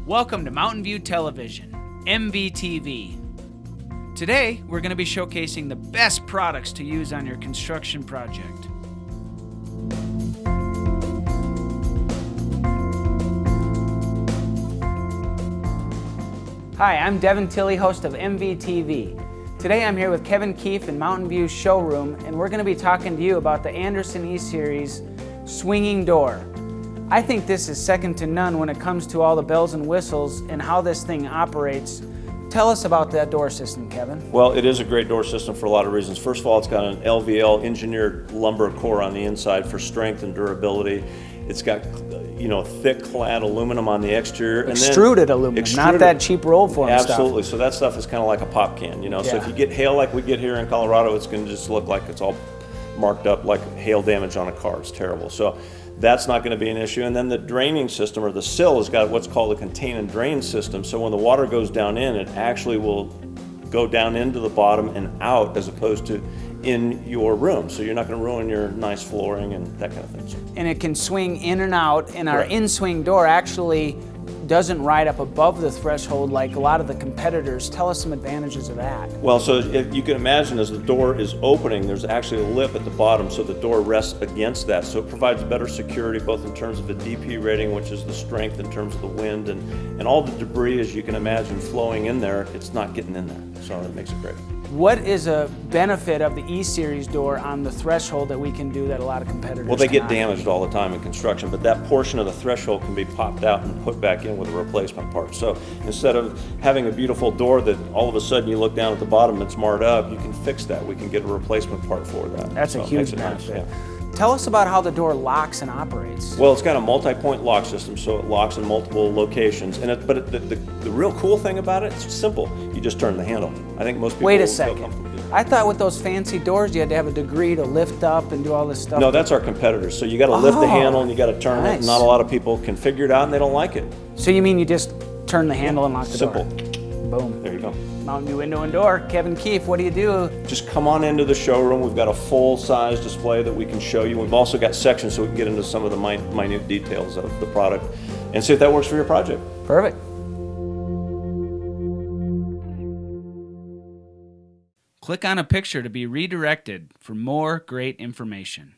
Welcome to Mountain View Television, MVTV. Today, we're going to be showcasing the best products to use on your construction project. Hi, I'm Devin Tilley, host of MVTV. Today I'm here with Kevin Keefe in Mountain View showroom, and we're going to be talking to you about the Andersen E-Series swinging door. I think this is second to none when it comes to all the bells and whistles and how this thing operates. Tell us about that door system, Kevin. Well, it is a great door system for a lot of reasons. First of all, it's got an LVL engineered lumber core on the inside for strength and durability. It's got, thick clad aluminum on the exterior. Extruded aluminum, not that cheap roll form stuff. Absolutely. So that stuff is kind of like a pop can, So if you get hail like we get here in Colorado, it's going to just look like it's all marked up like hail damage on a car. It's terrible. So that's not going to be an issue. And then the draining system, or the sill, has got what's called a contain and drain system. So when the water goes down in, it actually will go down into the bottom and out as opposed to in your room. So you're not going to ruin your nice flooring and that kind of thing. And it can swing in and out, and our in-swing door actually doesn't ride up above the threshold like a lot of the competitors. Tell us some advantages of that. Well, so if you can imagine, as the door is opening, there's actually a lip at the bottom, so the door rests against that. So it provides better security, both in terms of the DP rating, which is the strength in terms of the wind, and all the debris, as you can imagine, flowing in there, it's not getting in there. So that makes it great. What is a benefit of the E-Series door on the threshold that we can do that a lot of competitors Well, they get cannot? damaged all the time in construction, but that portion of the threshold can be popped out and put back in with a replacement part. So instead of having a beautiful door that all of a sudden you look down at the bottom and it's marred up, you can fix that. We can get a replacement part for that. That's a huge benefit. Tell us about how the door locks and operates. Well, it's got a multi-point lock system, so it locks in multiple locations. But the real cool thing about it, it's simple. You just turn the handle. I think most people Wait a feel second. comfortable doing it. I thought with those fancy doors you had to have a degree to lift up and do all this stuff. No, that's our competitors. So you got to lift the handle and you got to turn it. And not a lot of people can figure it out and they don't like it. So you mean you just turn the handle and lock the door? Simple. Boom. There you go. Mountain View window and door. Kevin Keefe, what do you do? Just come on into the showroom. We've got a full-size display that we can show you. We've also got sections so we can get into some of the minute details of the product and see if that works for your project. Perfect. Click on a picture to be redirected for more great information.